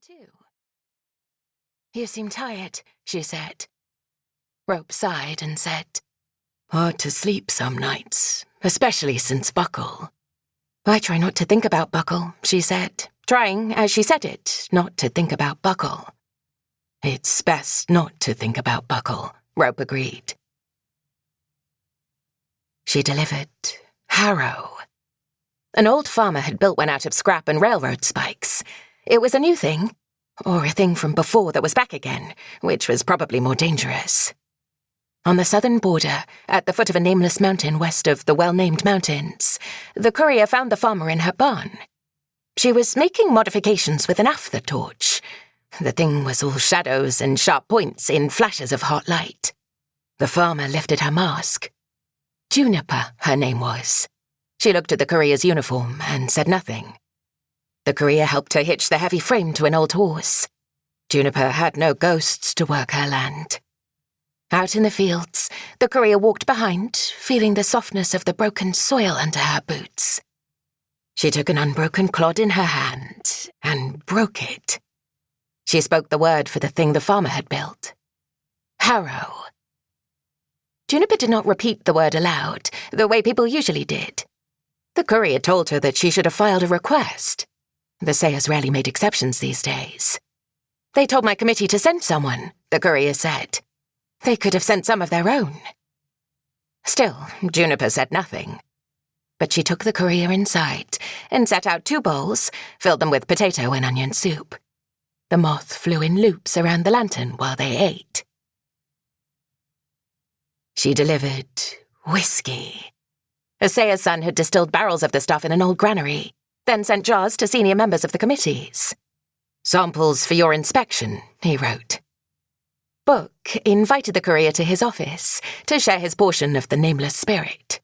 too. "You seem tired," she said. Rope sighed and said, "Hard to sleep some nights, especially since Buckle." "I try not to think about Buckle," she said, trying, as she said it, not to think about Buckle. "It's best not to think about Buckle," Rope agreed. She delivered Harrow. An old farmer had built one out of scrap and railroad spikes. It was a new thing, or a thing from before that was back again, which was probably more dangerous. On the southern border, at the foot of a nameless mountain west of the well-named mountains, the courier found the farmer in her barn. She was making modifications with an after torch. The thing was all shadows and sharp points in flashes of hot light. The farmer lifted her mask. Juniper, her name was. She looked at the courier's uniform and said nothing. The courier helped her hitch the heavy frame to an old horse. Juniper had no ghosts to work her land. Out in the fields, the courier walked behind, feeling the softness of the broken soil under her boots. She took an unbroken clod in her hand and broke it. She spoke the word for the thing the farmer had built. Harrow. Juniper did not repeat the word aloud, the way people usually did. The courier told her that she should have filed a request. The Sayers rarely made exceptions these days. "They told my committee to send someone," the courier said. "They could have sent some of their own." Still, Juniper said nothing. But she took the courier inside and set out 2 bowls, filled them with potato and onion soup. The moth flew in loops around the lantern while they ate. She delivered whiskey. A Sayers son had distilled barrels of the stuff in an old granary, then sent jars to senior members of the committees. "Samples for your inspection," he wrote. Book invited the courier to his office to share his portion of the nameless spirit.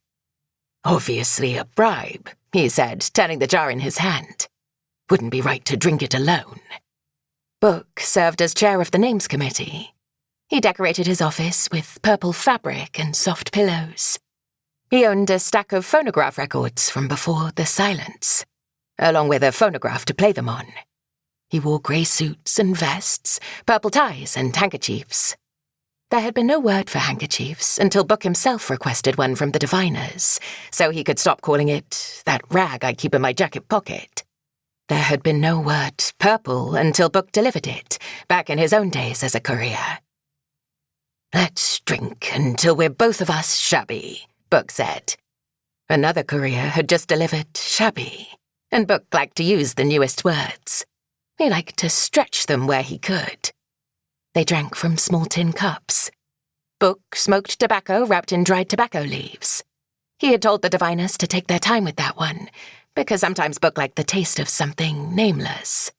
"Obviously a bribe," he said, turning the jar in his hand. "Wouldn't be right to drink it alone." Book served as chair of the Names Committee. He decorated his office with purple fabric and soft pillows. He owned a stack of phonograph records from before the silence, along with a phonograph to play them on. He wore grey suits and vests, purple ties and handkerchiefs. There had been no word for handkerchiefs until Book himself requested one from the diviners, so he could stop calling it "that rag I keep in my jacket pocket." There had been no word purple until Book delivered it, back in his own days as a courier. "Let's drink until we're both of us shabby," Book said. Another courier had just delivered shabby, and Book liked to use the newest words. He liked to stretch them where he could. They drank from small tin cups. Book smoked tobacco wrapped in dried tobacco leaves. He had told the diviners to take their time with that one, because sometimes Book liked the taste of something nameless.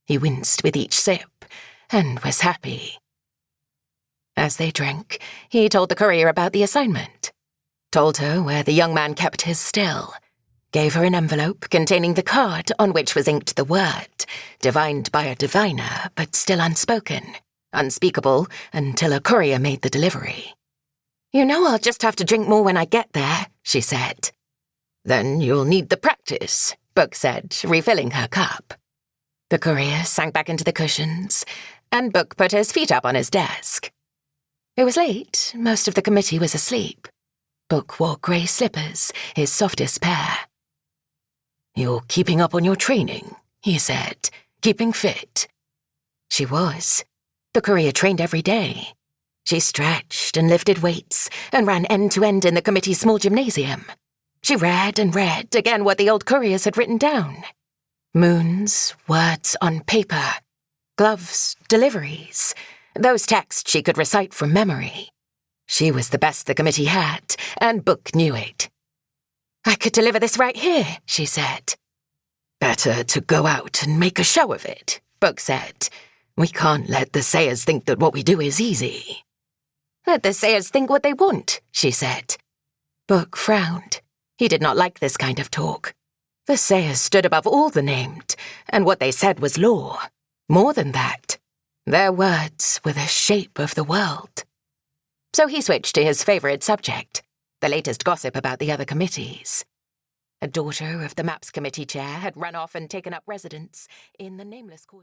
He winced with each sip, and was happy. As they drank, he told the courier about the assignment, told her where the young man kept his still, gave her an envelope containing the card on which was inked the word, divined by a diviner but still unspoken, unspeakable until a courier made the delivery. "You know I'll just have to drink more when I get there," she said. "Then you'll need the practice," Book said, refilling her cup. The courier sank back into the cushions, and Book put his feet up on his desk. It was late, most of the committee was asleep. Book wore grey slippers, his softest pair. "You're keeping up on your training," he said, "keeping fit." She was. The courier trained every day. She stretched and lifted weights and ran end to end in the committee's small gymnasium. She read and read again what the old couriers had written down. Moons, words on paper, gloves, deliveries. Those texts she could recite from memory. She was the best the committee had, and Book knew it. "I could deliver this right here," she said. "Better to go out and make a show of it," Book said. "We can't let the Sayers think that what we do is easy." "Let the Sayers think what they want," she said. Book frowned. He did not like this kind of talk. The Sayers stood above all the named, and what they said was law. More than that, their words were the shape of the world. So he switched to his favourite subject, the latest gossip about the other committees. A daughter of the Maps Committee chair had run off and taken up residence in the nameless quarter.